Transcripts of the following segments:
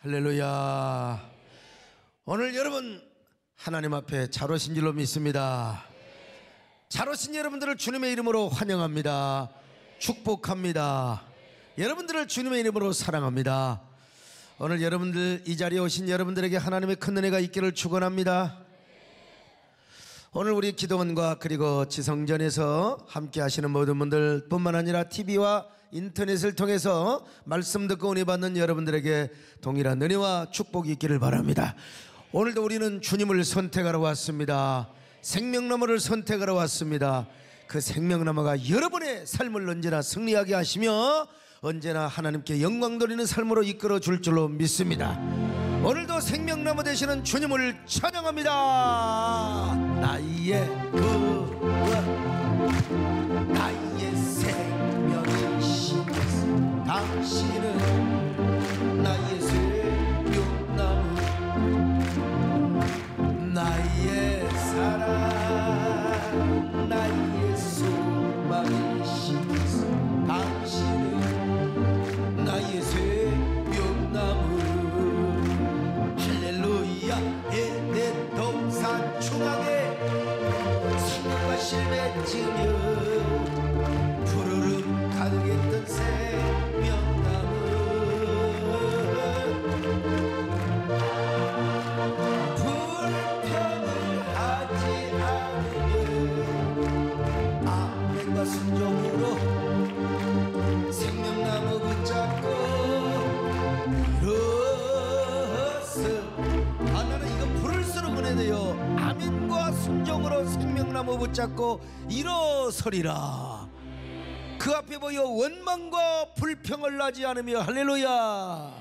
할렐루야. 오늘 여러분 하나님 앞에 잘 오신 줄로 믿습니다. 잘 오신 여러분들을 주님의 이름으로 환영합니다. 축복합니다. 여러분들을 주님의 이름으로 사랑합니다. 오늘 여러분들 이 자리에 오신 여러분들에게 하나님의 큰 은혜가 있기를 축원합니다. 오늘 우리 기도원과 그리고 지성전에서 함께 하시는 모든 분들 뿐만 아니라 TV와 인터넷을 통해서 말씀 듣고 은혜 받는 여러분들에게 동일한 은혜와 축복이 있기를 바랍니다. 오늘도 우리는 주님을 선택하러 왔습니다. 생명나무를 선택하러 왔습니다. 그 생명나무가 여러분의 삶을 언제나 승리하게 하시며 언제나 하나님께 영광 돌리는 삶으로 이끌어 줄 줄로 믿습니다. 오늘도 생명나무 되시는 주님을 찬양합니다. 나의 구원, 나의 생명이신 당신은 나의 생명나무, 나의 사랑, 나의 소망이신 당신은 나의 생명나무. 에덴 동산 중앙에 생명과 실맺으며 푸르름 가득했던 생명나무, 불평을 하지 않으며 아멘과 순종으로 생명나무 붙잡고 되어 아멘과 순종으로 생명나무 붙잡고 일어서리라. 그 앞에 보여 원망과 불평을 하지 않으며 할렐루야.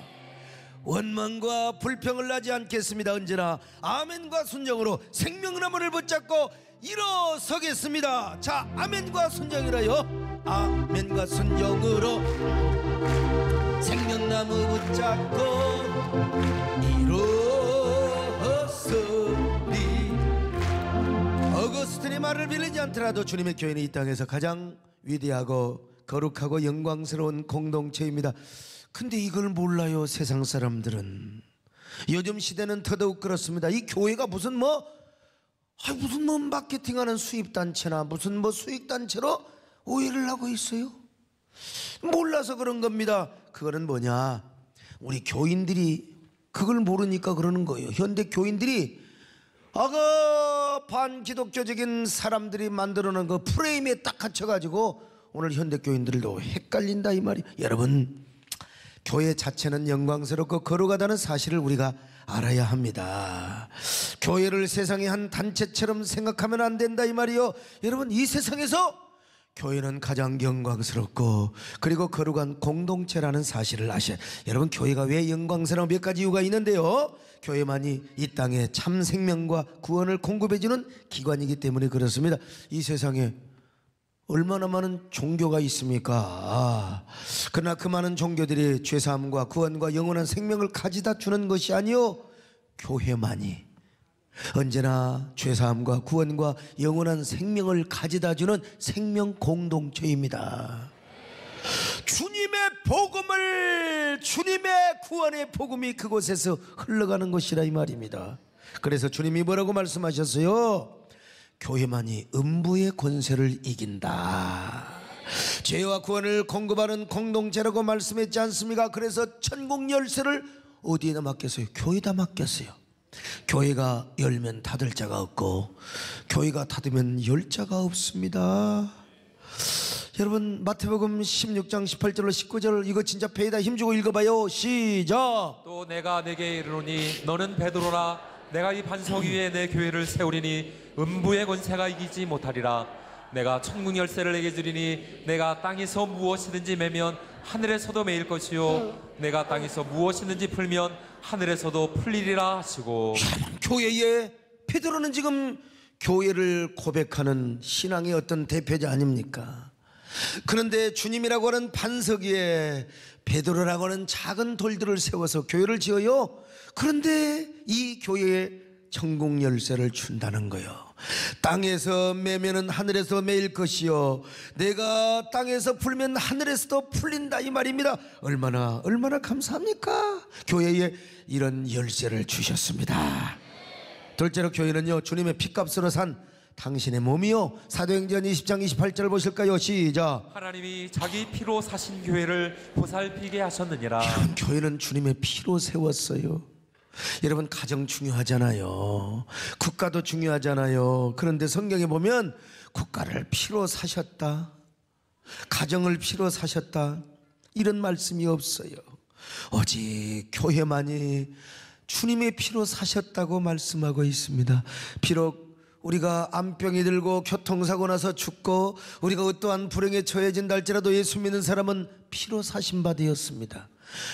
원망과 불평을 하지 않겠습니다. 언제나 아멘과 순종으로 생명나무를 붙잡고 일어서겠습니다. 자, 아멘과 순종이라요. 아멘과 순종으로 생명나무 붙잡고 어거스틴의 말을 빌리지 않더라도 주님의 교회는 이 땅에서 가장 위대하고 거룩하고 영광스러운 공동체입니다. 근데 이걸 몰라요, 세상 사람들은. 요즘 시대는 더더욱 그렇습니다. 이 교회가 무슨 마케팅하는 수입단체나 무슨 수익단체로 오해를 하고 있어요. 몰라서 그런 겁니다. 그거는 뭐냐, 우리 교인들이 그걸 모르니까 그러는 거예요. 현대 교인들이 반기독교적인 사람들이 만들어놓은 그 프레임에 딱 갇혀가지고 오늘 현대 교인들도 헷갈린다 이 말이에요. 여러분, 교회 자체는 영광스럽고 거룩하다는 사실을 우리가 알아야 합니다. 교회를 세상의 한 단체처럼 생각하면 안 된다 이 말이에요. 여러분, 이 세상에서 교회는 가장 영광스럽고 그리고 거룩한 공동체라는 사실을 아셔야. 여러분, 교회가 왜 영광스러운 몇 가지 이유가 있는데요, 교회만이 이 땅에 참 생명과 구원을 공급해주는 기관이기 때문에 그렇습니다. 이 세상에 얼마나 많은 종교가 있습니까? 그러나 그 많은 종교들이 죄사함과 구원과 영원한 생명을 가져다 주는 것이 아니요, 교회만이 언제나 죄사함과 구원과 영원한 생명을 가져다 주는 생명 공동체입니다. 주님의 복음을, 주님의 구원의 복음이 그곳에서 흘러가는 것이라 이 말입니다. 그래서 주님이 뭐라고 말씀하셨어요? 교회만이 음부의 권세를 이긴다. 죄와 구원을 공급하는 공동체라고 말씀했지 않습니까? 그래서 천국 열쇠를 어디에다 맡겼어요? 교회에다 맡겼어요. 교회가 열면 닫을 자가 없고 교회가 닫으면 열 자가 없습니다. 여러분, 마태복음 16장 18절로 19절 이거 진짜 배에다 힘주고 읽어봐요. 시작. 또 내가 네게 이르노니 너는 베드로라. 내가 이 반석 위에 내 교회를 세우리니 음부의 권세가 이기지 못하리라. 내가 천국 열쇠를 내게 주리니 내가 땅에서 무엇이든지 매면 하늘에서도 매일 것이요 내가 땅에서 무엇이든지 풀면 하늘에서도 풀리리라 하시고. 교회에 베드로는 지금 교회를 고백하는 신앙의 어떤 대표자 아닙니까? 그런데 주님이라고 하는 반석 위에 베드로라고 하는 작은 돌들을 세워서 교회를 지어요. 그런데 이 교회에 천국 열쇠를 준다는 거예요. 땅에서 매면은 하늘에서 매일 것이요 내가 땅에서 풀면 하늘에서도 풀린다 이 말입니다. 얼마나 감사합니까? 교회에 이런 열쇠를 주셨습니다. 둘째로 교회는요 주님의 피값으로 산 당신의 몸이요. 사도행전 20장 28절 보실까요? 시작. 하나님이 자기 피로 사신 교회를 보살피게 하셨느니라. 교회는 주님의 피로 세웠어요. 여러분 가정 중요하잖아요. 국가도 중요하잖아요. 그런데 성경에 보면 국가를 피로 사셨다, 가정을 피로 사셨다 이런 말씀이 없어요. 오직 교회만이 주님의 피로 사셨다고 말씀하고 있습니다. 비록 우리가 암병이 들고 교통사고 나서 죽고 우리가 어떠한 불행에 처해진다 할지라도 예수 믿는 사람은 피로 사신 바 되었습니다.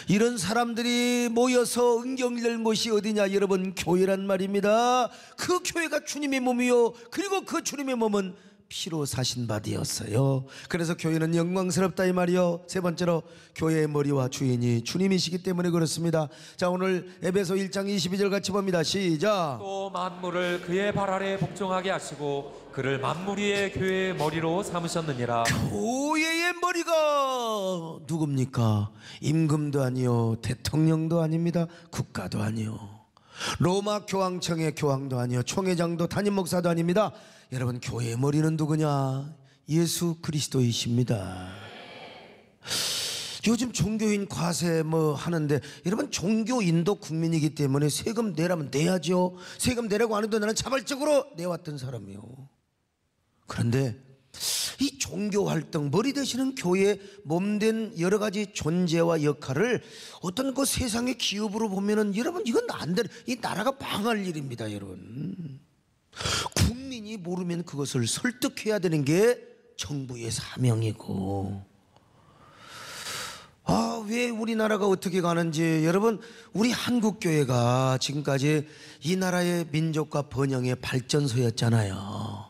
이런 사람들이 모여서 은경될 곳이 어디냐? 여러분 교회란 말입니다. 그 교회가 주님의 몸이요 그리고 그 주님의 몸은 피로 사신 바 되었어요. 그래서 교회는 영광스럽다 이 말이요. 세 번째로 교회의 머리와 주인이 주님이시기 때문에 그렇습니다. 자 오늘 에베소 1장 22절 같이 봅니다. 시작. 또 만물을 그의 발 아래 복종하게 하시고 그를 만물 위의 교회의 머리로 삼으셨느니라. 교회의 머리가 누굽니까? 임금도 아니요 대통령도 아닙니다. 국가도 아니요 로마 교황청의 교황도 아니요 총회장도 담임 목사도 아닙니다. 여러분 교회의 머리는 누구냐? 예수 그리스도이십니다. 요즘 종교인 과세 뭐 하는데 여러분 종교인도 국민이기 때문에 세금 내라면 내야죠. 세금 내라고 안 해도 나는 자발적으로 내왔던 사람이요. 그런데 이 종교활동 머리 되시는 교회의 몸된 여러 가지 존재와 역할을 어떤 그 세상의 기업으로 보면은 여러분 이건 안 돼. 이 나라가 망할 일입니다. 여러분 국민이 모르면 그것을 설득해야 되는 게 정부의 사명이고 왜 우리나라가 어떻게 가는지 여러분 우리 한국교회가 지금까지 이 나라의 민족과 번영의 발전소였잖아요.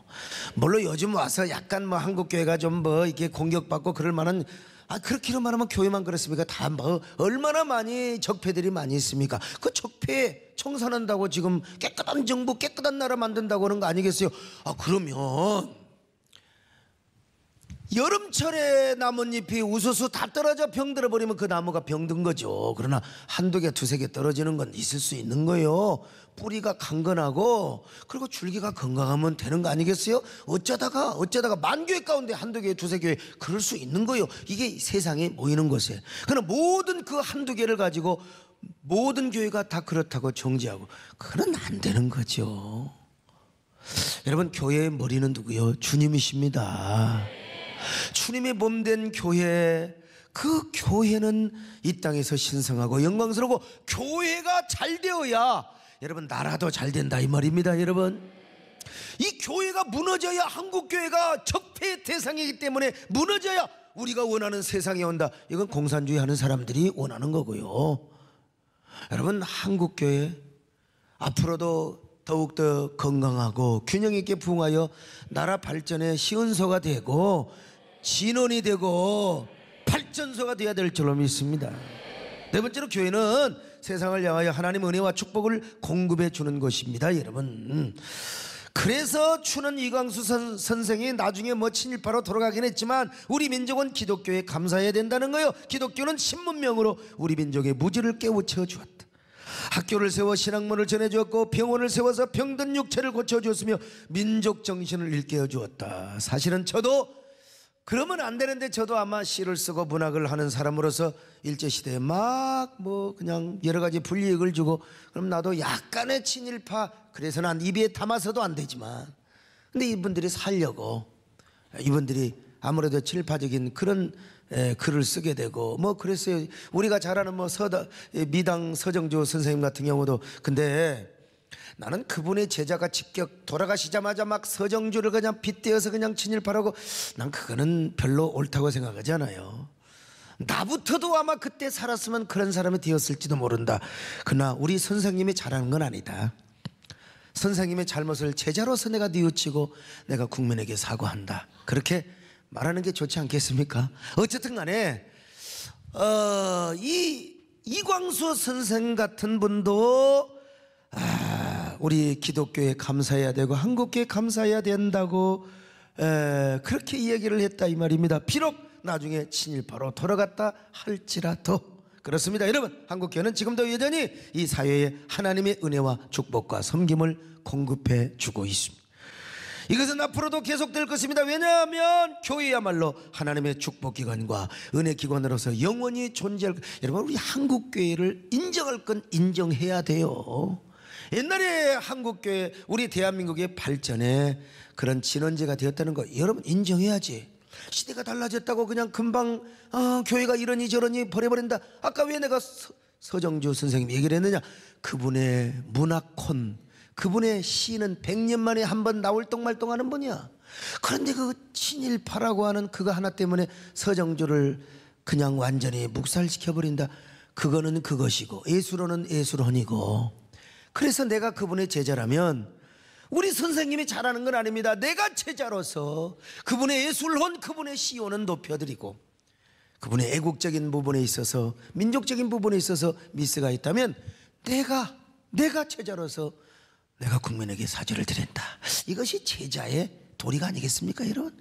물론 요즘 와서 약간 뭐 한국교회가 좀 뭐 이렇게 공격받고 그럴 만한 그렇게만 말하면 교회만 그렇습니까? 다 뭐 얼마나 많이 적폐들이 많이 있습니까? 그 적폐 청산한다고 지금 깨끗한 정부 깨끗한 나라 만든다고 하는 거 아니겠어요? 그러면 여름철에 나뭇잎이 우수수 다 떨어져 병들어 버리면 그 나무가 병든 거죠. 그러나 한두 개 두세 개 떨어지는 건 있을 수 있는 거예요. 뿌리가 강건하고 그리고 줄기가 건강하면 되는 거 아니겠어요? 어쩌다가 만 교회 가운데 한두 개 두세 개 그럴 수 있는 거예요. 이게 세상에 모이는 것에. 그러나 모든 그 한두 개를 가지고 모든 교회가 다 그렇다고 정지하고 그건 안 되는 거죠. 여러분 교회의 머리는 누구요? 주님이십니다. 주님의 몸된 교회, 그 교회는 이 땅에서 신성하고 영광스럽고 교회가 잘 되어야 여러분 나라도 잘 된다 이 말입니다. 여러분 이 교회가 무너져야 한국교회가 적폐의 대상이기 때문에 무너져야 우리가 원하는 세상에 온다. 이건 공산주의 하는 사람들이 원하는 거고요. 여러분 한국교회 앞으로도 더욱더 건강하고 균형 있게 부흥하여 나라 발전의 시은소가 되고 진원이 되고 발전소가 되어야 될 줄로 믿습니다. 네 번째로 교회는 세상을 향하여 하나님의 은혜와 축복을 공급해 주는 것입니다. 여러분 그래서 추는 이광수 선생이 나중에 뭐 친일파로 돌아가긴 했지만 우리 민족은 기독교에 감사해야 된다는 거예요. 기독교는 신문명으로 우리 민족의 무지를 깨우쳐 주었다. 학교를 세워 신학문을 전해주었고 병원을 세워서 병든 육체를 고쳐주었으며 민족 정신을 일깨워 주었다. 사실은 저도 그러면 안 되는데 저도 아마 시를 쓰고 문학을 하는 사람으로서 일제시대에 막 뭐 그냥 여러 가지 불이익을 주고 그럼 나도 약간의 친일파 그래서 난 입에 담아서도 안 되지만 근데 이분들이 살려고 이분들이 아무래도 친일파적인 그런 글을 쓰게 되고 뭐 그랬어요. 우리가 잘 아는 뭐 미당 서정주 선생님 같은 경우도 근데 나는 그분의 제자가 직격 돌아가시자마자 막 서정주를 그냥 빗대어서 그냥 친일파라고 난 그거는 별로 옳다고 생각하지 않아요. 나부터도 아마 그때 살았으면 그런 사람이 되었을지도 모른다. 그러나 우리 선생님이 잘하는 건 아니다. 선생님의 잘못을 제자로서 내가 뉘우치고 내가 국민에게 사과한다. 그렇게 말하는 게 좋지 않겠습니까? 어쨌든 간에 이광수 선생 같은 분도 우리 기독교에 감사해야 되고 한국교에 감사해야 된다고 그렇게 이야기를 했다 이 말입니다. 비록 나중에 친일파로 돌아갔다 할지라도 그렇습니다. 여러분, 한국교회는 지금도 여전히 이 사회에 하나님의 은혜와 축복과 섬김을 공급해 주고 있습니다. 이것은 앞으로도 계속될 것입니다. 왜냐하면 교회야말로 하나님의 축복기관과 은혜기관으로서 영원히 존재할, 여러분 우리 한국교회를 인정할 건 인정해야 돼요. 옛날에 한국교회, 우리 대한민국의 발전에 그런 진원제가 되었다는 거 여러분 인정해야지. 시대가 달라졌다고 그냥 금방 교회가 이러니 저러니 버려버린다. 아까 왜 내가 서정주 선생님이 얘기를 했느냐. 그분의 문화콘, 그분의 시는 100년 만에 한 번 나올 똥말똥하는 분이야. 그런데 그 친일파라고 하는 그거 하나 때문에 서정주를 그냥 완전히 묵살시켜버린다. 그거는 그것이고 예술원은 예술원이고. 그래서 내가 그분의 제자라면 우리 선생님이 잘하는 건 아닙니다. 내가 제자로서 그분의 예술혼, 그분의 시혼은 높여드리고 그분의 애국적인 부분에 있어서, 민족적인 부분에 있어서 미스가 있다면 내가 제자로서 내가 국민에게 사죄를 드린다. 이것이 제자의 도리가 아니겠습니까, 여러분?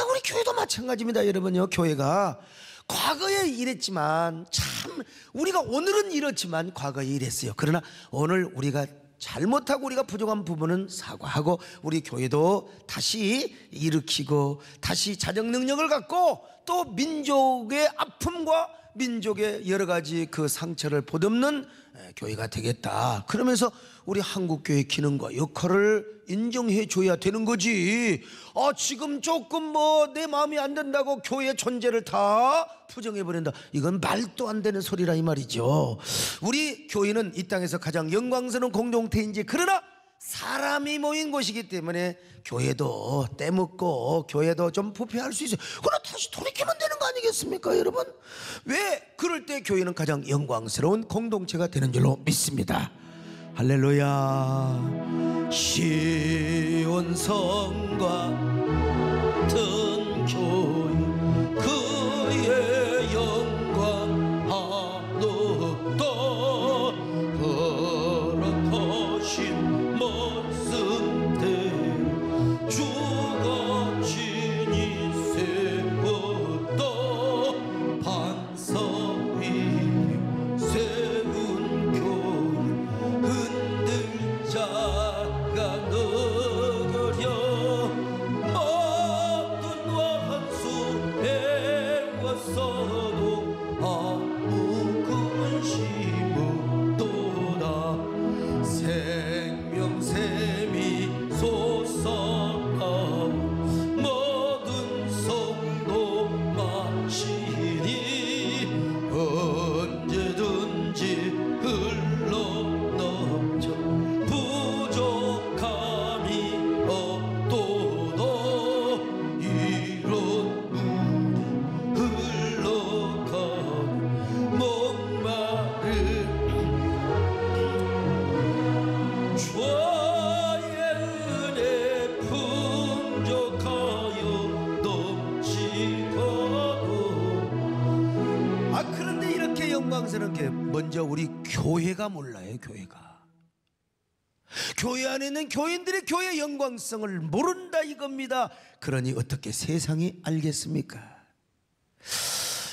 우리 교회도 마찬가지입니다, 여러분요. 교회가 과거에 이랬지만, 참 우리가 오늘은 이렇지만 과거에 이랬어요. 그러나 오늘 우리가 잘못하고 우리가 부족한 부분은 사과하고 우리 교회도 다시 일으키고 다시 자정 능력을 갖고 또 민족의 아픔과 민족의 여러 가지 그 상처를 보듬는 교회가 되겠다. 그러면서 우리 한국교회의 기능과 역할을 인정해 줘야 되는 거지. 지금 조금 내 마음이 안 든다고 교회의 존재를 다 부정해 버린다. 이건 말도 안 되는 소리라 이 말이죠. 우리 교회는 이 땅에서 가장 영광스러운 공동체인지, 그러나 사람이 모인 곳이기 때문에 교회도 때묻고 교회도 좀 부패할 수 있어요. 그러나 다시 돌이키면 되는 거 아니겠습니까, 여러분? 왜 그럴 때 교회는 가장 영광스러운 공동체가 되는 줄로 믿습니다. 할렐루야. 시온성과 같은 교회, 그의 영광 한없도 거룩하신 말씀대로 주같이 세웠던 반석 위에 세운 교회, 흔들 자가 너그려 모든 원수 배웠어도 아무 근심 없도다. 생명샘이 솟아나오 모든 성도 마시니 언제든지 흘러넘쳐 부족함이 없도다. 이런 흘러가는 목마른 주의 은혜 풍족하여 넘치도록. 그런데 이렇게 영광스러운 게 먼저 우리 교회가 몰라요. 교회 안에 있는 교인들이 교회의 영광성을 모른다 이겁니다. 그러니 어떻게 세상이 알겠습니까?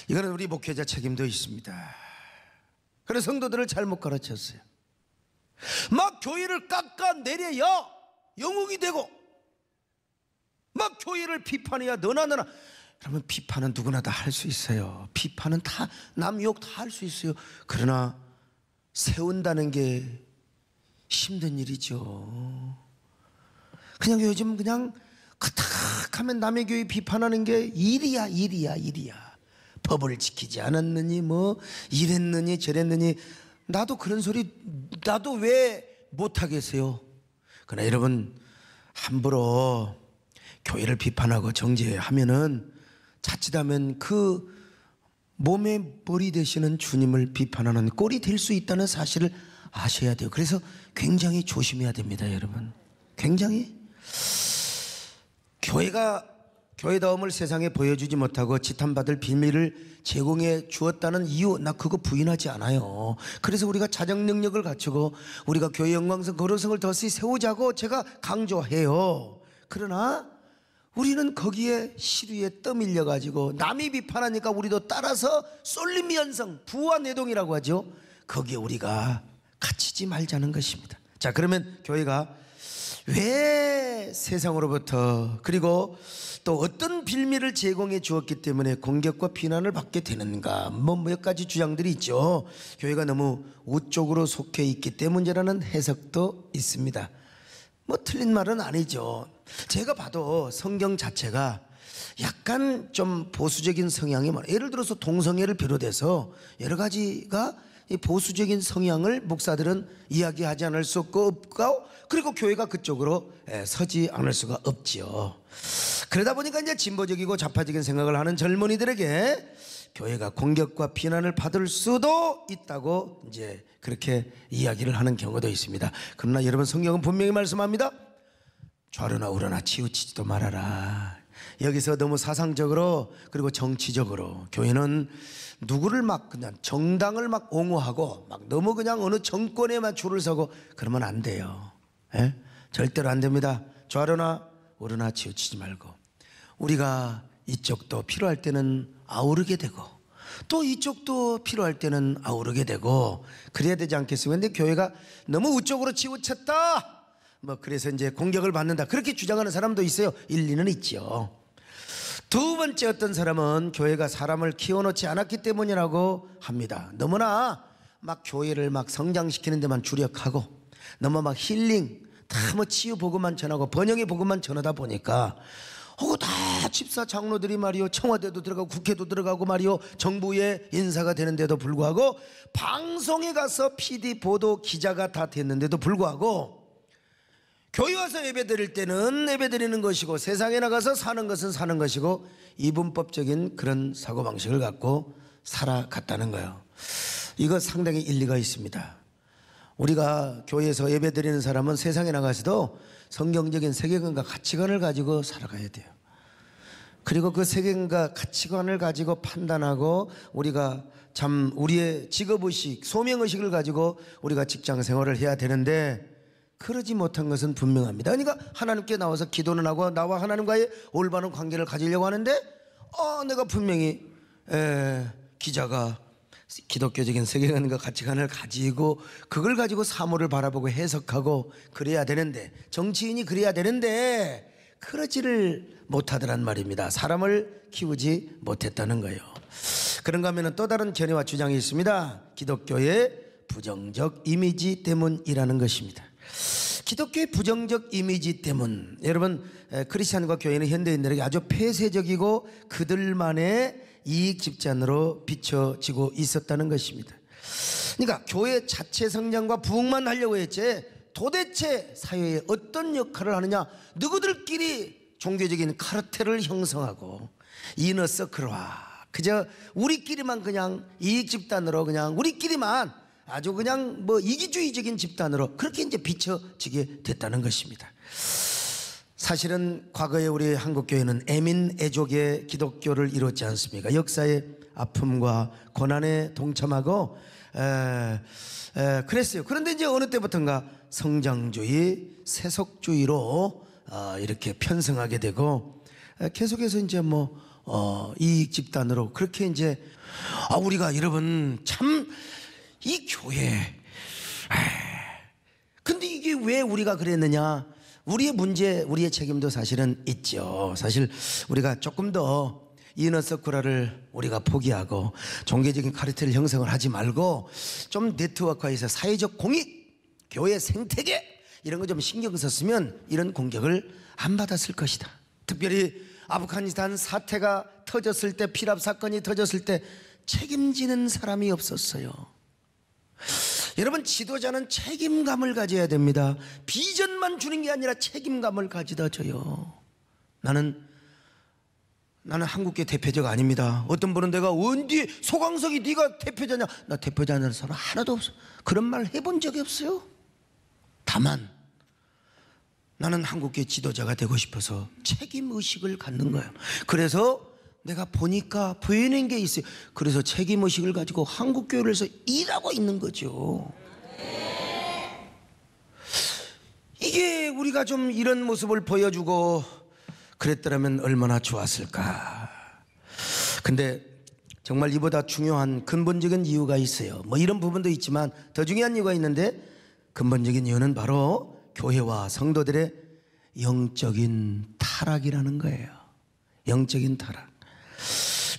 이거는 우리 목회자 책임도 있습니다. 그래서 성도들을 잘못 가르쳤어요. 막 교회를 깎아내려야 영웅이 되고, 막 교회를 비판해야 너나 그러면 비판은 누구나 다 할 수 있어요. 비판은 다 남 욕 다 할 수 있어요. 그러나 세운다는 게 힘든 일이죠. 그냥 요즘 그냥 그탁하면 남의 교회 비판하는 게 일이야. 법을 지키지 않았느니 이랬느니 저랬느니. 나도 그런 소리 나도 왜 못하겠어요. 그러나 여러분, 함부로 교회를 비판하고 정죄하면은 자칫하면 그 몸의 머리 되시는 주님을 비판하는 꼴이 될 수 있다는 사실을 아셔야 돼요. 그래서 굉장히 조심해야 됩니다, 여러분. 굉장히. 교회가 교회다움을 세상에 보여주지 못하고 지탄받을 비밀을 제공해 주었다는 이유, 나 그거 부인하지 않아요. 그래서 우리가 자정 능력을 갖추고 우리가 교회 영광성 거룩성을 더시 세우자고 제가 강조해요. 그러나 우리는 거기에 시류에 떠밀려 가지고 남이 비판하니까 우리도 따라서 쏠림연성, 부화내동이라고 하죠. 거기에 우리가 갇히지 말자는 것입니다. 자, 그러면 교회가 왜 세상으로부터 그리고 또 어떤 빌미를 제공해 주었기 때문에 공격과 비난을 받게 되는가, 몇 가지 주장들이 있죠. 교회가 너무 우쪽으로 속해 있기 때문이라는 해석도 있습니다. 틀린 말은 아니죠. 제가 봐도 성경 자체가 약간 좀 보수적인 성향이 많아요. 예를 들어서 동성애를 비롯해서 여러 가지가 이 보수적인 성향을 목사들은 이야기하지 않을 수 없고, 그리고 교회가 그쪽으로 서지 않을 수가 없지요. 그러다 보니까 이제 진보적이고 좌파적인 생각을 하는 젊은이들에게 교회가 공격과 비난을 받을 수도 있다고 이제 그렇게 이야기를 하는 경우도 있습니다. 그러나 여러분, 성경은 분명히 말씀합니다. 좌로나 우로나 치우치지도 말아라. 여기서 너무 사상적으로 그리고 정치적으로 교회는 누구를 막 그냥 정당을 막 옹호하고 막 너무 그냥 어느 정권에만 줄을 서고 그러면 안 돼요. 예? 절대로 안 됩니다. 좌로나 우로나 치우치지 말고 우리가 이쪽도 필요할 때는 아우르게 되고 또 이쪽도 필요할 때는 아우르게 되고 그래야 되지 않겠습니까? 근데 교회가 너무 우쪽으로 치우쳤다, 그래서 이제 공격을 받는다, 그렇게 주장하는 사람도 있어요. 일리는 있죠. 두 번째, 어떤 사람은 교회가 사람을 키워놓지 않았기 때문이라고 합니다. 너무나 막 교회를 막 성장시키는 데만 주력하고 너무 막 힐링, 다 치유 복음만 전하고 번영의 복음만 전하다 보니까 다 집사 장로들이 말이요, 청와대도 들어가고 국회도 들어가고 말이요, 정부의 인사가 되는데도 불구하고 방송에 가서 PD 보도 기자가 다 됐는데도 불구하고 교회 와서 예배 드릴 때는 예배 드리는 것이고 세상에 나가서 사는 것은 사는 것이고 이분법적인 그런 사고방식을 갖고 살아갔다는 거예요. 이거 상당히 일리가 있습니다. 우리가 교회에서 예배 드리는 사람은 세상에 나가서도 성경적인 세계관과 가치관을 가지고 살아가야 돼요. 그리고 그 세계관과 가치관을 가지고 판단하고 우리가 참 우리의 직업의식, 소명의식을 가지고 우리가 직장 생활을 해야 되는데 그러지 못한 것은 분명합니다. 그러니까 하나님께 나와서 기도는 하고 나와 하나님과의 올바른 관계를 가지려고 하는데 내가 분명히 기자가 기독교적인 세계관과 가치관을 가지고 그걸 가지고 사물을 바라보고 해석하고 그래야 되는데, 정치인이 그래야 되는데 그러지를 못하더란 말입니다. 사람을 키우지 못했다는 거예요. 그런가 하면 또 다른 견해와 주장이 있습니다. 기독교의 부정적 이미지 때문이라는 것입니다. 기독교의 부정적 이미지 때문, 여러분, 크리스찬과 교회는 현대인들에게 아주 폐쇄적이고 그들만의 이익 집단으로 비춰지고 있었다는 것입니다. 그러니까 교회 자체 성장과 부흥만 하려고 했지 도대체 사회에 어떤 역할을 하느냐, 누구들끼리 종교적인 카르텔을 형성하고 이너서클화, 그저 우리끼리만 그냥 이익 집단으로 그냥 우리끼리만 아주 그냥 이기주의적인 집단으로 그렇게 이제 비춰지게 됐다는 것입니다. 사실은 과거에 우리 한국교회는 애민 애족의 기독교를 이뤘지 않습니까? 역사의 아픔과 고난에 동참하고 그랬어요. 그런데 이제 어느 때부턴가 성장주의, 세속주의로 이렇게 편승하게 되고 계속해서 이제 이익 집단으로 그렇게 이제 우리가 여러분 참 이 교회 근데 이게 왜 우리가 그랬느냐? 우리의 문제, 우리의 책임도 사실은 있죠. 사실 우리가 조금 더 이너서클화를 우리가 포기하고 종교적인 카르텔 형성을 하지 말고 좀 네트워크화해서 사회적 공익, 교회 생태계 이런 거 좀 신경 썼으면 이런 공격을 안 받았을 것이다. 특별히 아프가니스탄 사태가 터졌을 때, 피랍 사건이 터졌을 때 책임지는 사람이 없었어요. 여러분, 지도자는 책임감을 가져야 됩니다. 비전만 주는 게 아니라 책임감을 가지다 줘요. 나는 한국계 대표자가 아닙니다. 어떤 분은 내가 언제 소강석이 네가 대표자냐? 나 대표자냐는 사람 하나도 없어. 그런 말 해본 적이 없어요. 다만 나는 한국교회 지도자가 되고 싶어서 책임의식을 갖는 거예요. 그래서 내가 보니까 보이는 게 있어요. 그래서 책임의식을 가지고 한국교회에서 일하고 있는 거죠. 이게 우리가 좀 이런 모습을 보여주고 그랬더라면 얼마나 좋았을까. 근데 정말 이보다 중요한 근본적인 이유가 있어요. 뭐 이런 부분도 있지만 더 중요한 이유가 있는데, 근본적인 이유는 바로 교회와 성도들의 영적인 타락이라는 거예요. 영적인 타락.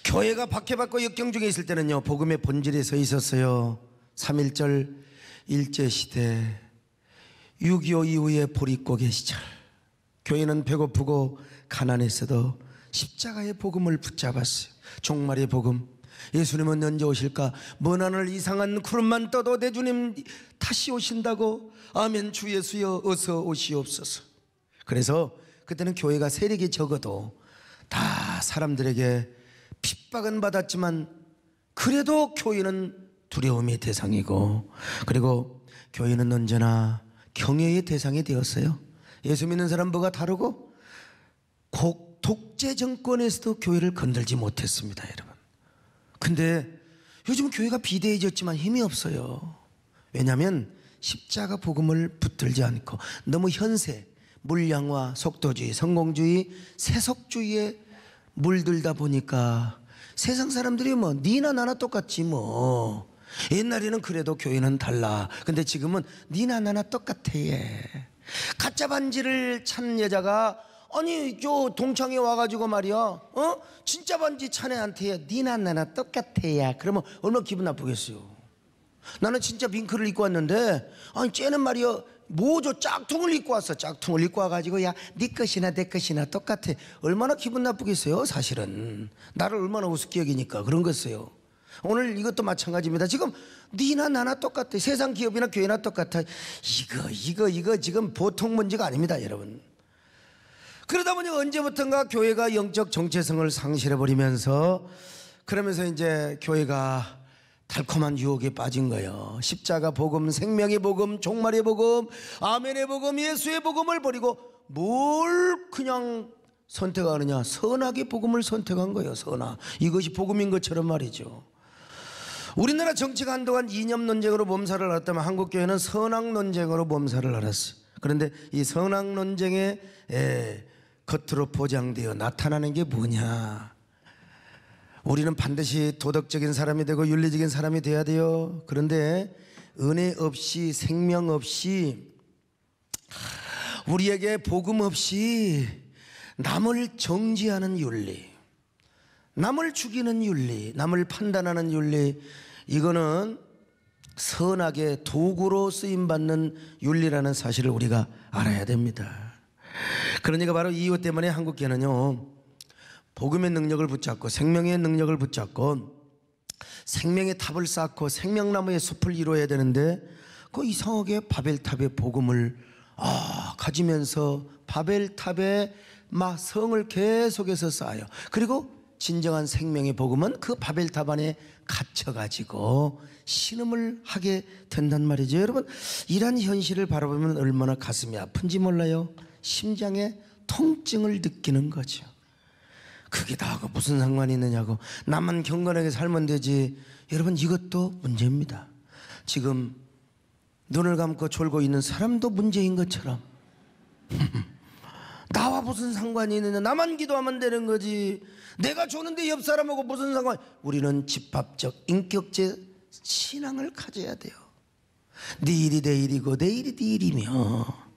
교회가 박해받고 역경 중에 있을 때는요, 복음의 본질에 서 있었어요. 3.1절 일제시대, 6.25 이후에 보릿고개 시절, 교회는 배고프고 가난했어도 십자가의 복음을 붙잡았어요. 종말의 복음. 예수님은 언제 오실까? 먼 하늘 이상한 구름만 떠도 내 주님 다시 오신다고. 아멘. 주 예수여 어서 오시옵소서. 그래서 그때는 교회가 세력이 적어도 다 사람들에게 핍박은 받았지만 그래도 교회는 두려움의 대상이고, 그리고 교회는 언제나 경외의 대상이 되었어요. 예수 믿는 사람 뭐가 다르고, 독재 정권에서도 교회를 건들지 못했습니다, 여러분. 근데 요즘 교회가 비대해졌지만 힘이 없어요. 왜냐하면 십자가 복음을 붙들지 않고 너무 현세, 물량화, 속도주의, 성공주의, 세속주의에 물들다 보니까 세상 사람들이 뭐 니나 나나 똑같지 뭐. 옛날에는 그래도 교회는 달라. 근데 지금은 니나 나나 똑같아. 가짜 반지를 찬 여자가 아니 저 동창회 와가지고 말이야, 진짜 반지 찬 애한테 니나 나나 똑같아. 그러면 얼마나 기분 나쁘겠어요. 나는 진짜 밍크를 입고 왔는데 아니 쟤는 말이야 모조 짝퉁을 입고 왔어. 짝퉁을 입고 와가지고 야 네 것이나 내 것이나 똑같아. 얼마나 기분 나쁘겠어요. 사실은 나를 얼마나 우습게 여기니까 그런 거였어요. 오늘 이것도 마찬가지입니다. 지금 니나 나나 똑같아. 세상 기업이나 교회나 똑같아. 이거 지금 보통 문제가 아닙니다, 여러분. 그러다 보니 언제부턴가 교회가 영적 정체성을 상실해버리면서, 그러면서 이제 교회가 달콤한 유혹에 빠진 거예요. 십자가 복음, 생명의 복음, 종말의 복음, 아멘의 복음, 예수의 복음을 버리고 뭘 그냥 선택하느냐? 선악의 복음을 선택한 거예요. 선악. 이것이 복음인 것처럼 말이죠. 우리나라 정치가 한동안 이념 논쟁으로 몸살을 앓았다면 한국교회는 선악 논쟁으로 몸살을 앓았어요. 그런데 이 선악 논쟁에 겉으로 보장되어 나타나는 게 뭐냐? 우리는 반드시 도덕적인 사람이 되고 윤리적인 사람이 돼야 돼요. 그런데 은혜 없이, 생명 없이, 우리에게 복음 없이 남을 정지하는 윤리, 남을 죽이는 윤리, 남을 판단하는 윤리, 이거는 선악의 도구로 쓰임받는 윤리라는 사실을 우리가 알아야 됩니다. 그러니까 바로 이 이유 때문에 한국교회는요, 복음의 능력을 붙잡고 생명의 능력을 붙잡고 생명의 탑을 쌓고 생명나무의 숲을 이루어야 되는데, 그 이상하게 바벨탑의 복음을 가지면서 바벨탑에 막 성을 계속해서 쌓아요. 그리고 진정한 생명의 복음은 그 바벨탑 안에 갇혀가지고 신음을 하게 된단 말이죠. 여러분, 이런 현실을 바라보면 얼마나 가슴이 아픈지 몰라요. 심장에 통증을 느끼는 거죠. 그게 다하고 무슨 상관이 있느냐고. 나만 경건하게 살면 되지. 여러분, 이것도 문제입니다. 지금 눈을 감고 졸고 있는 사람도 문제인 것처럼 나와 무슨 상관이 있느냐. 나만 기도하면 되는 거지. 내가 조는데 옆 사람하고 무슨 상관. 우리는 집합적 인격적 신앙을 가져야 돼요. 네 일이 내 일이고 내 일이 네 일이며,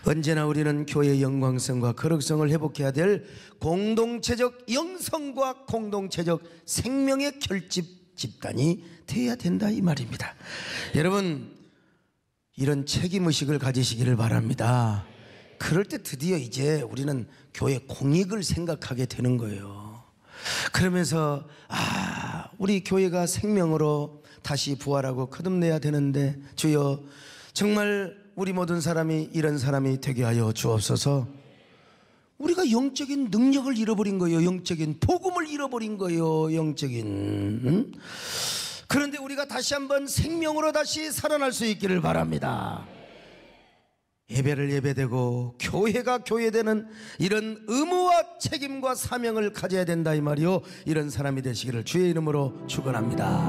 언제나 우리는 교회의 영광성과 거룩성을 회복해야 될 공동체적 영성과 공동체적 생명의 결집 집단이 되어야 된다, 이 말입니다. 여러분, 이런 책임의식을 가지시기를 바랍니다. 그럴 때 드디어 이제 우리는 교회 공익을 생각하게 되는 거예요. 그러면서 우리 교회가 생명으로 다시 부활하고 거듭내야 되는데, 주여 정말 우리 모든 사람이 이런 사람이 되게 하여 주옵소서. 우리가 영적인 능력을 잃어버린 거예요. 영적인 복음을 잃어버린 거예요. 영적인 그런데 우리가 다시 한번 생명으로 다시 살아날 수 있기를 바랍니다. 예배를 예배되고 교회가 교회되는 이런 의무와 책임과 사명을 가져야 된다 이 말이요. 이런 사람이 되시기를 주의 이름으로 축원합니다.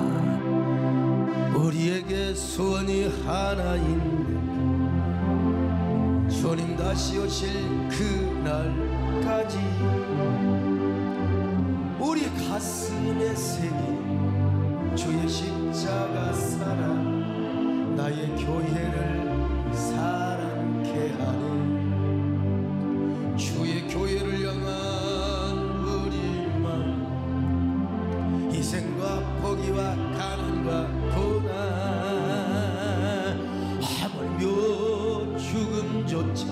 우리에게 소원이 하나 있네. 주님 다시 오실 그날까지 우리 가슴에 새긴 주의 십자가 사랑 나의 교회를 사랑케 하네. 주의 교회를 향한 우리 마음 희생과 포기와 가난과 고난 하물며 죽음조차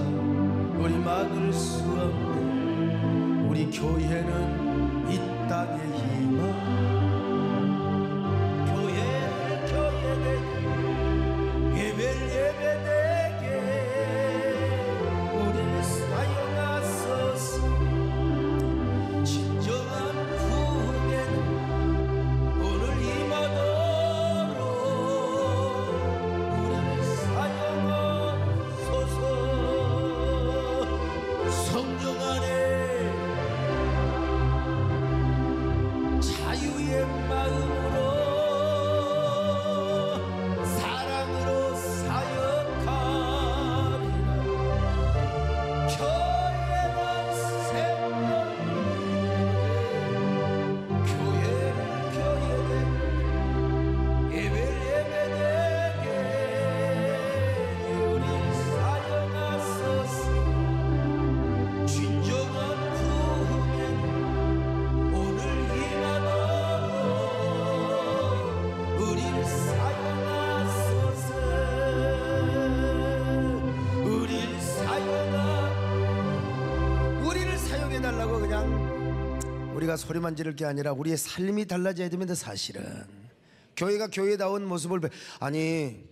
우리 막을 수 없네. 우리 교회는 이 땅의 희망 교회를 교회되게 예배를 예배되게 우리를 사용하소서. 진정한 부흥에는 오늘 임하도록 우리를 사용하소서. 성령 안에 자유의 마음으로 사랑으로 사역하리라. 교회는 생명 교회를 교회되게 예배를 예배되게 우리 사용하소서. 진정한 부흥에 오늘 임하도록 우리를 사용하소서. 우리를 사용해달라고 그냥 우리가 소리만 지를 게 아니라 우리의 삶이 달라져야 됩니다. 사실은 교회가 교회다운 모습을 아니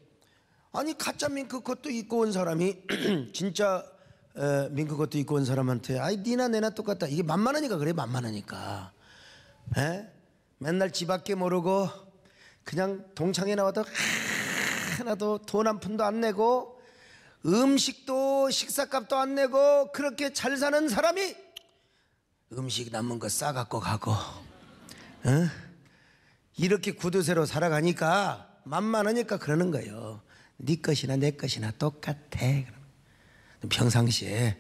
가짜 밍크 컷도 입고 온 사람이 진짜 밍크 컷도 입고 온 사람한테 아이 니나 내나 똑같다 이게 만만하니까 그래. 만만하니까 맨날 집 밖에 모르고 그냥 동창회 나와도 하나도 돈 한 푼도 안 내고 음식도 식사값도 안 내고 그렇게 잘 사는 사람이 음식 남은 거 싸갖고 가고 이렇게 구두쇠로 살아가니까 만만하니까 그러는 거예요. 네 것이나 내 것이나 똑같아. 평상시에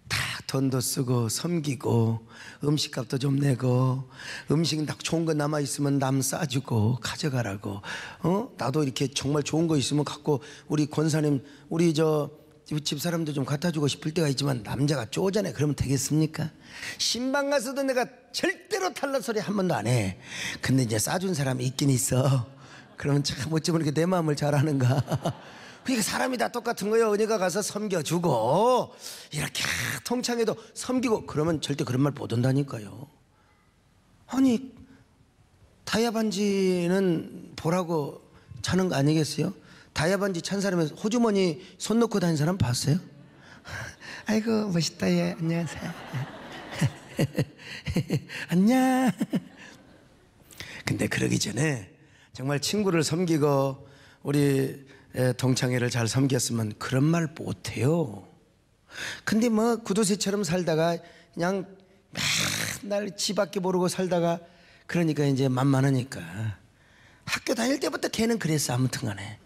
다 돈도 쓰고 섬기고 음식값도 좀 내고 음식 딱 좋은 거 남아있으면 남 싸주고 가져가라고. 나도 이렇게 정말 좋은 거 있으면 갖고 우리 권사님 우리 집사람도 좀 갖다 주고 싶을 때가 있지만 남자가 쪼잔해. 그러면 되겠습니까? 신방 가서도 내가 절대로 탈락 소리 한 번도 안 해. 근데 이제 싸준 사람이 있긴 있어. 그러면 참 어찌 보면 이렇게 내 마음을 잘 아는가. 그러니까 사람이 다 똑같은 거예요. 은혜가 가서 섬겨주고 이렇게 통창에도 섬기고 그러면 절대 그런 말 못 한다니까요. 아니 다이아 반지는 보라고 차는 거 아니겠어요? 다이아 반지 찬 사람은 호주머니 손 넣고 다니는 사람 봤어요? 아이고 멋있다 얘. 안녕하세요. 안녕. 근데 그러기 전에 정말 친구를 섬기고 우리 동창회를 잘 섬겼으면 그런 말 못해요. 근데 뭐 구두쇠처럼 살다가 그냥 맨날 집 밖에 모르고 살다가 그러니까 이제 만만하니까 학교 다닐 때부터 걔는 그랬어. 아무튼 간에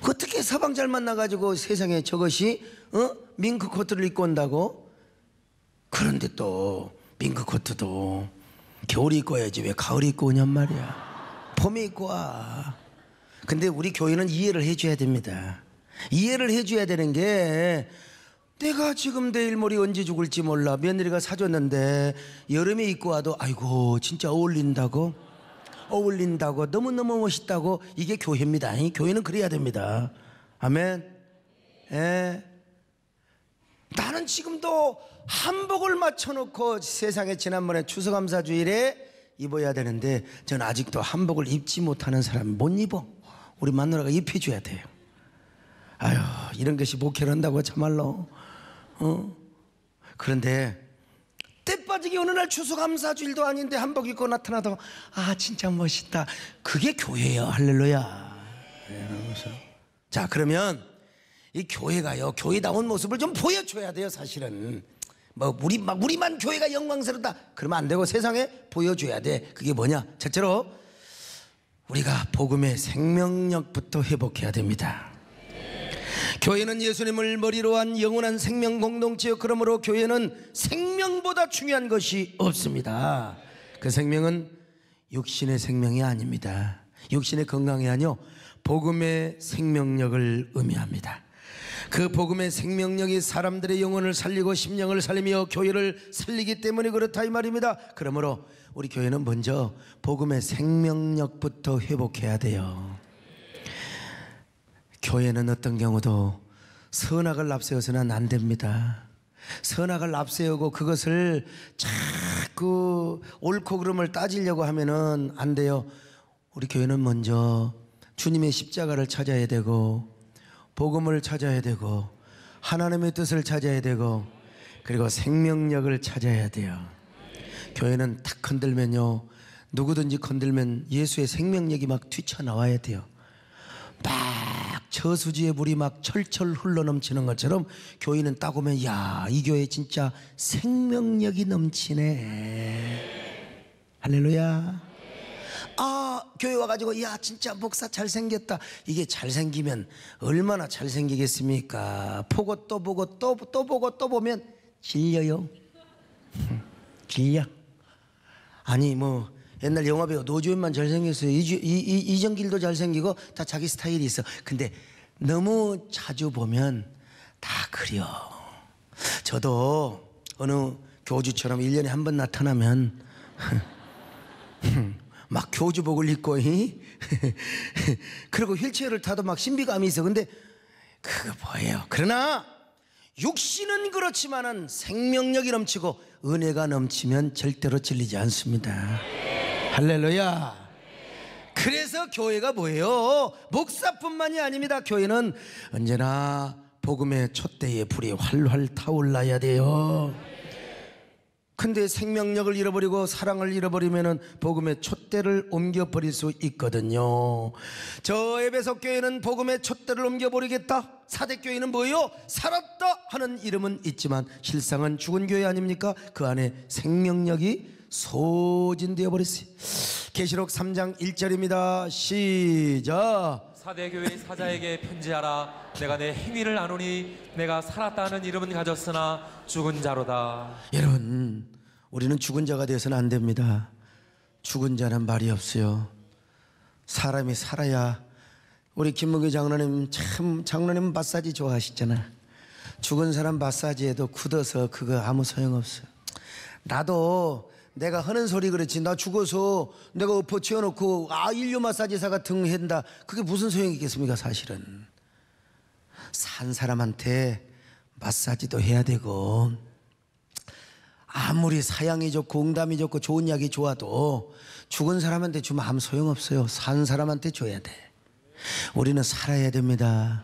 어떻게 서방 잘 만나가지고 세상에 저것이 밍크 코트를 입고 온다고. 그런데 또 밍크 코트도 겨울에 입고 와야지 왜 가을에 입고 오냔 말이야. 봄에 입고 와. 근데 우리 교회는 이해를 해줘야 됩니다. 이해를 해줘야 되는 게 내가 지금 내일 모레 언제 죽을지 몰라. 며느리가 사줬는데 여름에 입고 와도 아이고 진짜 어울린다고 너무너무 멋있다고. 이게 교회입니다. 교회는 그래야 됩니다. 아멘. 나는 지금도 한복을 맞춰놓고 세상에 지난번에 추수감사주일에 입어야 되는데 저는 아직도 한복을 입지 못하는 사람이 못 입어. 우리 마누라가 입혀줘야 돼요. 아유 이런 것이 목회를 한다고 참말로. 그런데 때 빠지게 어느 날 추수감사주일도 아닌데 한복 입고 나타나도 아 진짜 멋있다. 그게 교회예요. 할렐루야. 자 그러면 이 교회가요, 교회다운 모습을 좀 보여줘야 돼요. 사실은 뭐 우리만 교회가 영광스럽다 그러면 안 되고 세상에 보여줘야 돼. 그게 뭐냐? 첫째로 우리가 복음의 생명력부터 회복해야 됩니다. 교회는 예수님을 머리로 한 영원한 생명 공동체요. 그러므로 교회는 생명보다 중요한 것이 없습니다. 그 생명은 육신의 생명이 아닙니다. 육신의 건강이 아니요, 복음의 생명력을 의미합니다. 그 복음의 생명력이 사람들의 영혼을 살리고 심령을 살리며 교회를 살리기 때문에 그렇다 이 말입니다. 그러므로 우리 교회는 먼저 복음의 생명력부터 회복해야 돼요. 교회는 어떤 경우도 선악을 앞세워서는 안 됩니다. 선악을 앞세우고 그것을 자꾸 옳고 그름을 따지려고 하면은 안 돼요. 우리 교회는 먼저 주님의 십자가를 찾아야 되고 복음을 찾아야 되고 하나님의 뜻을 찾아야 되고 그리고 생명력을 찾아야 돼요. 교회는 탁 건들면요, 누구든지 건들면 예수의 생명력이 막 튀쳐나와야 돼요. 막 저수지의 물이 막 철철 흘러넘치는 것처럼 교회는 딱 오면 야, 이 교회 진짜 생명력이 넘치네. 할렐루야. 아, 교회 와가지고 야 진짜 목사 잘생겼다. 이게 잘생기면 얼마나 잘생기겠습니까? 보고 또 보고 또 보고 또 보면 질려요. 질려. 아니 뭐 옛날 영화배우 노주현만 잘생겼어요. 이정길도 잘생기고 다 자기 스타일이 있어. 근데 너무 자주 보면 다 그려. 저도 어느 교주처럼 1년에 한 번 나타나면 막 교주복을 입고 그리고 휠체어를 타도 막 신비감이 있어. 근데 그거 뭐예요? 그러나 육신은 그렇지만은 생명력이 넘치고 은혜가 넘치면 절대로 질리지 않습니다. 할렐루야. 그래서 교회가 뭐예요? 목사뿐만이 아닙니다. 교회는 언제나 복음의 촛대의 불이 활활 타올라야 돼요. 근데 생명력을 잃어버리고 사랑을 잃어버리면은 복음의 촛대를 옮겨버릴 수 있거든요. 저 에베소 교회는 복음의 촛대를 옮겨버리겠다. 사대교회는 뭐예요? 살았다 하는 이름은 있지만 실상은 죽은 교회 아닙니까? 그 안에 생명력이 소진되어 버렸어요. 계시록 3장 1절입니다 시작. 사대교회 사자에게 편지하라. 내가 내 행위를 아노니 내가 살았다는 이름은 가졌으나 죽은 자로다. 여러분, 우리는 죽은 자가 되어서는 안 됩니다. 죽은 자는 말이 없어요. 사람이 살아야. 우리 김문기 장로님 참, 장로님 마사지 좋아하시잖아. 죽은 사람 마사지해도 굳어서 그거 아무 소용없어요. 나도 내가 하는 소리 그렇지, 나 죽어서 내가 엎어 치워놓고 인류 마사지사가 등한다, 그게 무슨 소용이 있겠습니까? 사실은 산 사람한테 마사지도 해야 되고, 아무리 사양이 좋고 응담이 좋고 좋은 약이 좋아도 죽은 사람한테 주면 아무 소용없어요. 산 사람한테 줘야 돼. 우리는 살아야 됩니다.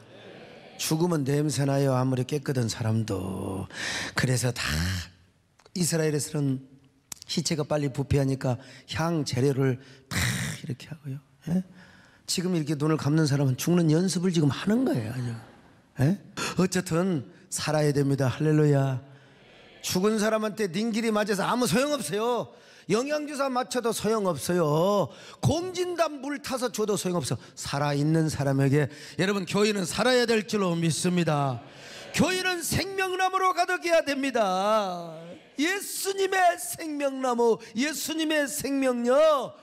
죽으면 냄새나요, 아무리 깨끗한 사람도. 그래서 다 이스라엘에서는 시체가 빨리 부패하니까 향 재료를 다 이렇게 하고요. 예? 지금 이렇게 눈을 감는 사람은 죽는 연습을 지금 하는 거예요. 예? 어쨌든 살아야 됩니다. 할렐루야. 죽은 사람한테 닌길이 맞아서 아무 소용없어요. 영양주사 맞춰도 소용없어요. 곰진단 물 타서 줘도 소용없어. 살아있는 사람에게 여러분, 교회는 살아야 될 줄로 믿습니다. 교회는 생명나무로 가득해야 됩니다. 예수님의 생명나무, 예수님의 생명력.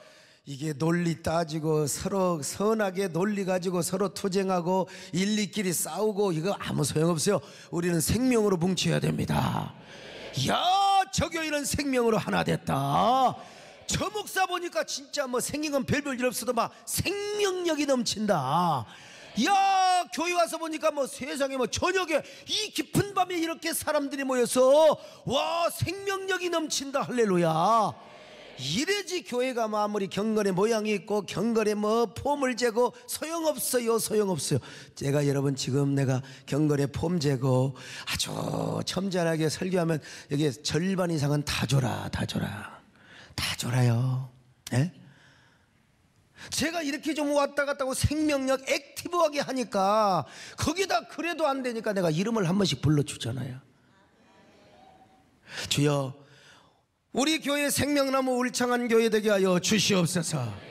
이게 논리 따지고 서로 선하게 논리 가지고 서로 투쟁하고 일리끼리 싸우고 이거 아무 소용없어요. 우리는 생명으로 뭉쳐야 됩니다. 야, 저 교회는 생명으로 하나 됐다. 저 목사 보니까 진짜 뭐 생긴 건 별별 일 없어도 막 생명력이 넘친다. 야, 교회 와서 보니까 뭐 세상에 뭐 저녁에 이 깊은 밤에 이렇게 사람들이 모여서 와, 생명력이 넘친다. 할렐루야. 이래지 교회가 뭐 아무리 경건의 모양이 있고 경건의 뭐 폼을 재고 소용없어요. 소용없어요. 제가 여러분 지금 내가 경건의 폼 재고 아주 점잖하게 설교하면 여기 절반 이상은 다 줘라, 다 줘라, 다 줘라요. 예? 제가 이렇게 좀 왔다 갔다 하고 생명력 액티브하게 하니까 거기다 그래도 안 되니까 내가 이름을 한 번씩 불러주잖아요. 주여, 우리 교회 생명나무 울창한 교회 되게 하여 주시옵소서.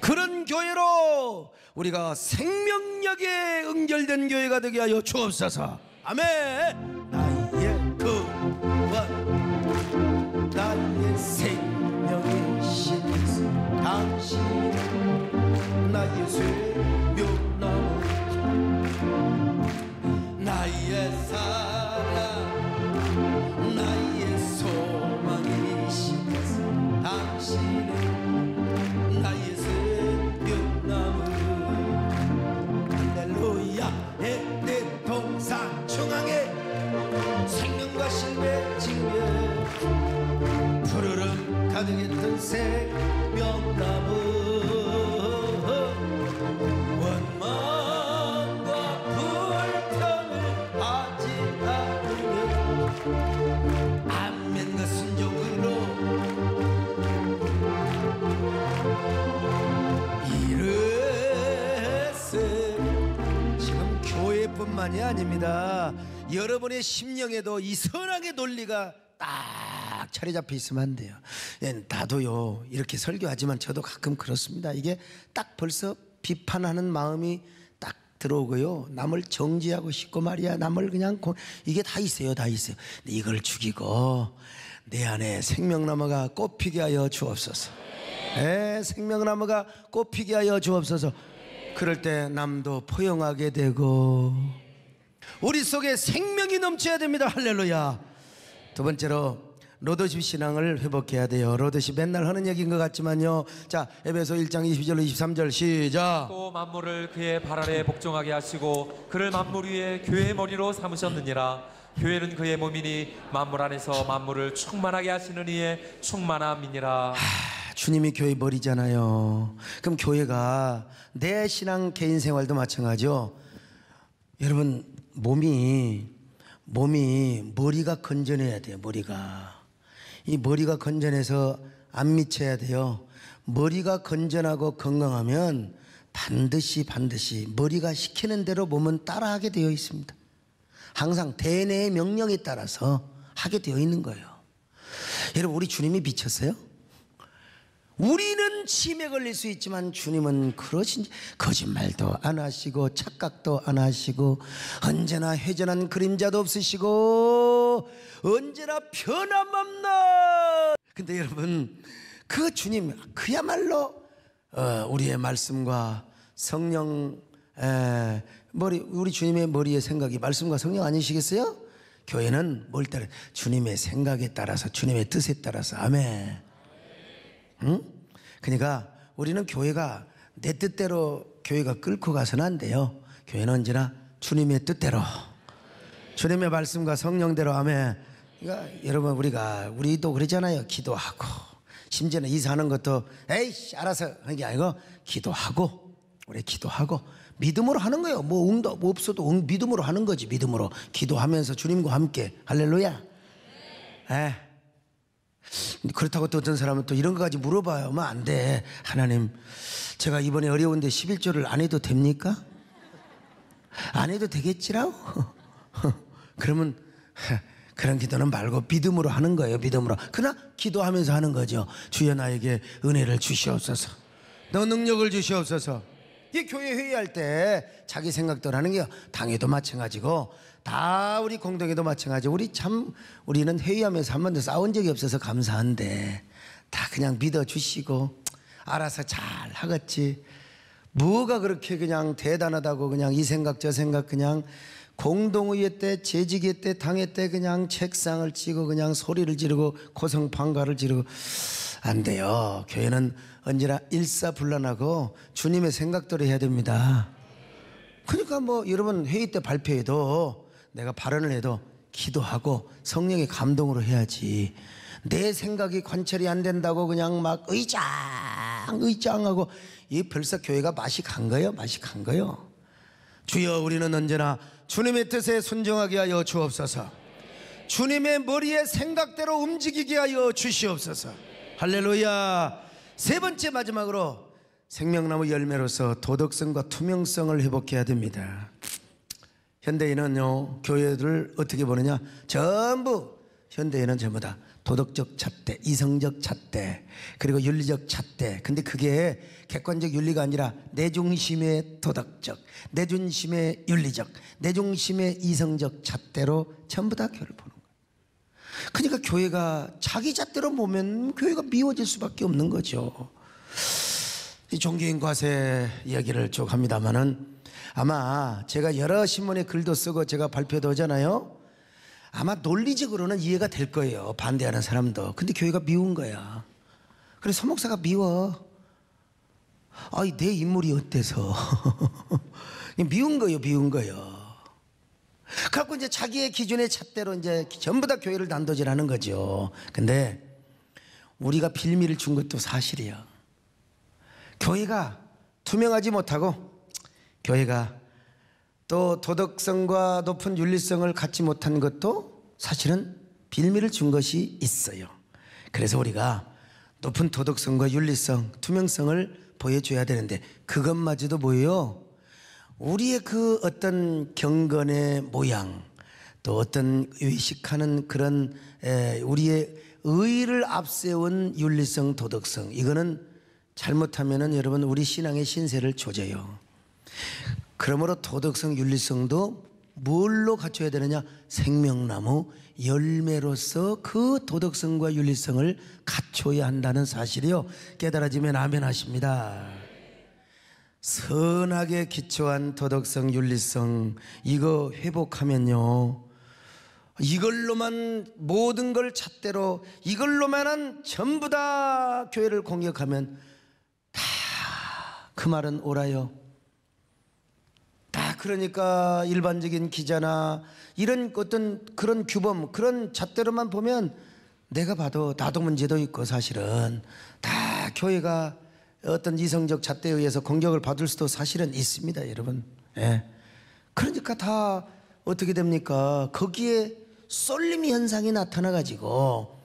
그런 교회로 우리가 생명력에 응결된 교회가 되게 하여 주옵소서. 아멘. 나의 구원, 나의 생명의 신 당신, 나의 생명나무, 나의 사랑, 나의 소망이신 당신은 나의 생명나무. 할렐루야. 에덴 동산 중앙에 생명과 신의 징변, 푸르름 가득했던 생명나무. 원망과 불평을 하지 않으면 아멘과 순종으로 이르세. 지금 교회뿐만이 아닙니다. 여러분의 심령에도 이 선악의 논리가 딱 자리 잡혀 있으면 안 돼요. 나도요 이렇게 설교하지만 저도 가끔 그렇습니다. 이게 딱 벌써 비판하는 마음이 딱 들어오고요, 남을 정죄하고 싶고 말이야, 남을 그냥 이게 다 있어요. 다 있어요. 근데 이걸 죽이고 내 안에 생명나무가 꽃피게 하여 주옵소서. 생명나무가 꽃피게 하여 주옵소서. 그럴 때 남도 포용하게 되고 우리 속에 생명이 넘쳐야 됩니다. 할렐루야. 두 번째로 로더십 신앙을 회복해야 돼요. 로더십 맨날 하는 얘기인 것 같지만요. 자, 에베소 1장 22절로 23절 시작. 또 만물을 그의 발 아래 복종하게 하시고 그를 만물 위에 교회의 머리로 삼으셨느니라. 교회는 그의 몸이니 만물 안에서 만물을 충만하게 하시는 이의 충만함이니라. 주님이 교회 머리잖아요. 그럼 교회가 내 신앙 개인 생활도 마찬가지죠. 여러분, 몸이 머리가 건전해야 돼요. 이 머리가 건전해서 안 미쳐야 돼요. 머리가 건전하고 건강하면 반드시 머리가 시키는 대로 몸은 따라하게 되어 있습니다. 항상 대뇌의 명령에 따라서 하게 되어 있는 거예요. 여러분, 우리 주님이 미쳤어요? 우리는 치매 걸릴 수 있지만 주님은 그러신지 거짓말도 안 하시고 착각도 안 하시고 언제나 회전한 그림자도 없으시고 언제나 변함없는. 근데 여러분, 그 주님 그야말로 우리의 말씀과 성령, 우리 주님의 머리의 생각이 말씀과 성령 아니시겠어요? 교회는 뭘 따라? 주님의 생각에 따라서, 주님의 뜻에 따라서. 아멘. 응? 그러니까 우리는 교회가 내 뜻대로 교회가 끌고 가서는 안 돼요. 교회는 언제나 주님의 뜻대로, 주님의 말씀과 성령대로. 아멘. 그러니까 여러분, 우리도 그러잖아요. 기도하고, 심지어는 이사하는 것도 에이씨 알아서 하는 게 아니고 기도하고, 우리 기도하고 믿음으로 하는 거예요. 뭐 응도 뭐 없어도 믿음으로 하는 거지. 믿음으로 기도하면서 주님과 함께. 할렐루야. 그렇다고 또 어떤 사람은 또 이런 거까지 물어봐요. 뭐 안 돼. 하나님, 제가 이번에 어려운데 11조를 안 해도 됩니까? 안 해도 되겠지라고? 그러면 그런 기도는 말고 믿음으로 하는 거예요. 믿음으로. 그러나 기도하면서 하는 거죠. 주여 나에게 은혜를 주시옵소서. 너 능력을 주시옵소서. 이 교회 회의할 때 자기 생각대로 하는 게 당회도 마찬가지고 다 우리 공동회도 마찬가지고 우리는 회의하면서 한 번도 싸운 적이 없어서 감사한데 다 그냥 믿어주시고 알아서 잘 하겠지. 뭐가 그렇게 그냥 대단하다고 그냥 이 생각 저 생각 그냥 공동의회 때, 재직회 때, 당회 때 그냥 책상을 치고 그냥 소리를 지르고 고성방가를 지르고 안 돼요. 교회는 언제나 일사불란하고 주님의 생각대로 해야 됩니다. 그러니까 뭐 여러분 회의 때 발표해도 내가 발언을 해도 기도하고 성령의 감동으로 해야지. 내 생각이 관철이 안 된다고 그냥 막 의장하고 이 벌써 교회가 맛이 간 거예요. 맛이 간 거예요. 주여, 우리는 언제나 주님의 뜻에 순종하게 하여 주옵소서. 주님의 머리의 생각대로 움직이게 하여 주시옵소서. 할렐루야. 세 번째, 마지막으로 생명나무 열매로서 도덕성과 투명성을 회복해야 됩니다. 현대인은요, 교회들을 어떻게 보느냐, 현대인은 전부 다 도덕적 잣대, 이성적 잣대, 그리고 윤리적 잣대. 근데 그게 객관적 윤리가 아니라 내 중심의 도덕적, 내 중심의 윤리적, 내 중심의 이성적 잣대로 전부 다 교회를 보는 거예요. 그러니까 교회가 자기 잣대로 보면 교회가 미워질 수밖에 없는 거죠. 이 종교인 과세 이야기를 쭉 합니다만은, 아마 제가 여러 신문에 글도 쓰고 제가 발표도 하잖아요. 아마 논리적으로는 이해가 될 거예요, 반대하는 사람도. 근데 교회가 미운 거야. 그래서 서목사가 미워. 아이, 내 인물이 어때서. 미운 거예요, 미운 거예요. 그래갖고 이제 자기의 기준의 잣대로 이제 전부 다 교회를 난도질하는 거죠. 근데 우리가 빌미를 준 것도 사실이야. 교회가 투명하지 못하고, 교회가 또 도덕성과 높은 윤리성을 갖지 못한 것도 사실은 빌미를 준 것이 있어요. 그래서 우리가 높은 도덕성과 윤리성, 투명성을 보여줘야 되는데, 그것마저도 뭐예요? 우리의 그 어떤 경건의 모양, 또 어떤 의식하는 그런 우리의 의를 앞세운 윤리성, 도덕성, 이거는 잘못하면은 여러분 우리 신앙의 신세를 조져요. 그러므로 도덕성, 윤리성도 뭘로 갖춰야 되느냐? 생명나무 열매로서 그 도덕성과 윤리성을 갖춰야 한다는 사실이요, 깨달아지면 아멘 하십니다. 선하게 기초한 도덕성, 윤리성, 이거 회복하면요, 이걸로만 모든 걸 잣대로, 이걸로만은 전부 다 교회를 공격하면 다 그 말은 옳아요. 다 그러니까 일반적인 기자나 이런 어떤 그런 규범, 그런 잣대로만 보면 내가 봐도 나도 문제도 있고, 사실은 다 교회가 어떤 이성적 잣대에 의해서 공격을 받을 수도 사실은 있습니다, 여러분. 예. 그러니까 다 어떻게 됩니까? 거기에 쏠림 현상이 나타나가지고,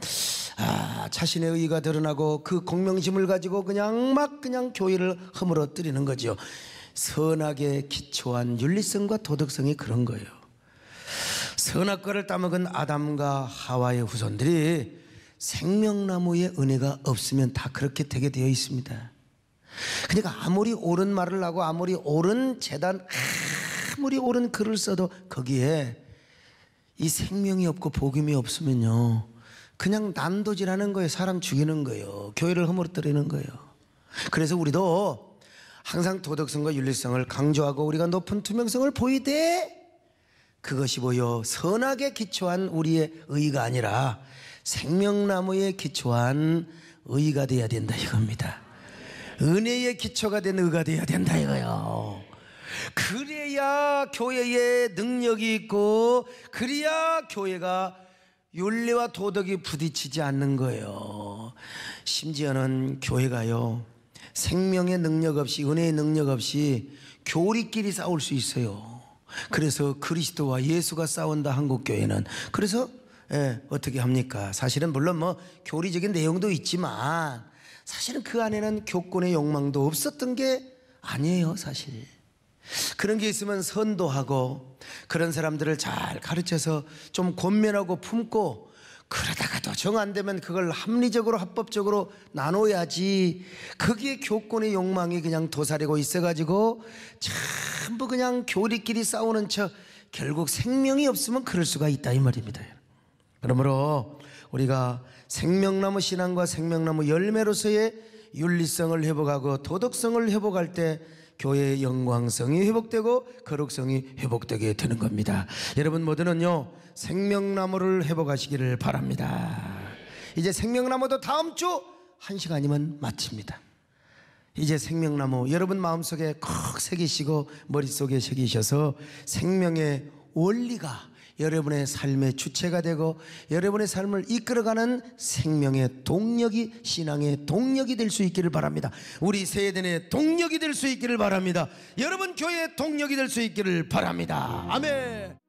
자신의 의의가 드러나고 그 공명심을 가지고 그냥 교회를 허물어뜨리는 거죠. 선하게 기초한 윤리성과 도덕성이 그런 거예요. 선악과를 따먹은 아담과 하와의 후손들이 생명나무의 은혜가 없으면 다 그렇게 되게 되어 있습니다. 그러니까 아무리 옳은 말을 하고 아무리 옳은 재단, 아무리 옳은 글을 써도 거기에 이 생명이 없고 복음이 없으면요, 그냥 난도질하는 거예요. 사람 죽이는 거예요. 교회를 허물어뜨리는 거예요. 그래서 우리도 항상 도덕성과 윤리성을 강조하고 우리가 높은 투명성을 보이되, 그것이 뭐요? 선하게 기초한 우리의 의의가 아니라 생명나무에 기초한 의의가 되어야 된다, 이겁니다. 은혜의 기초가 된 의가 되어야 된다, 이거요. 그래야 교회에 능력이 있고, 그래야 교회가 윤리와 도덕이 부딪히지 않는 거예요. 심지어는 교회가요, 생명의 능력 없이, 은혜의 능력 없이 교리끼리 싸울 수 있어요. 그래서 그리스도와 예수가 싸운다, 한국교회는. 그래서 어떻게 합니까? 사실은 물론 뭐 교리적인 내용도 있지만 사실은 그 안에는 교권의 욕망도 없었던 게 아니에요, 사실. 그런 게 있으면 선도하고 그런 사람들을 잘 가르쳐서 좀 권면하고 품고, 그러다가도 정 안 되면 그걸 합리적으로 합법적으로 나눠야지. 그게 교권의 욕망이 그냥 도사리고 있어가지고 전부 그냥 교리끼리 싸우는 척, 결국 생명이 없으면 그럴 수가 있다, 이 말입니다. 그러므로 우리가 생명나무 신앙과 생명나무 열매로서의 윤리성을 회복하고 도덕성을 회복할 때 교회의 영광성이 회복되고 거룩성이 회복되게 되는 겁니다. 여러분 모두는요, 생명나무를 회복하시기를 바랍니다. 이제 생명나무도 다음 주 1시간이면 마칩니다. 이제 생명나무 여러분 마음속에 콕 새기시고 머릿속에 새기셔서 생명의 원리가 여러분의 삶의 주체가 되고 여러분의 삶을 이끌어가는 생명의 동력이, 신앙의 동력이 될 수 있기를 바랍니다. 우리 세대의 동력이 될 수 있기를 바랍니다. 여러분 교회의 동력이 될 수 있기를 바랍니다. 아멘.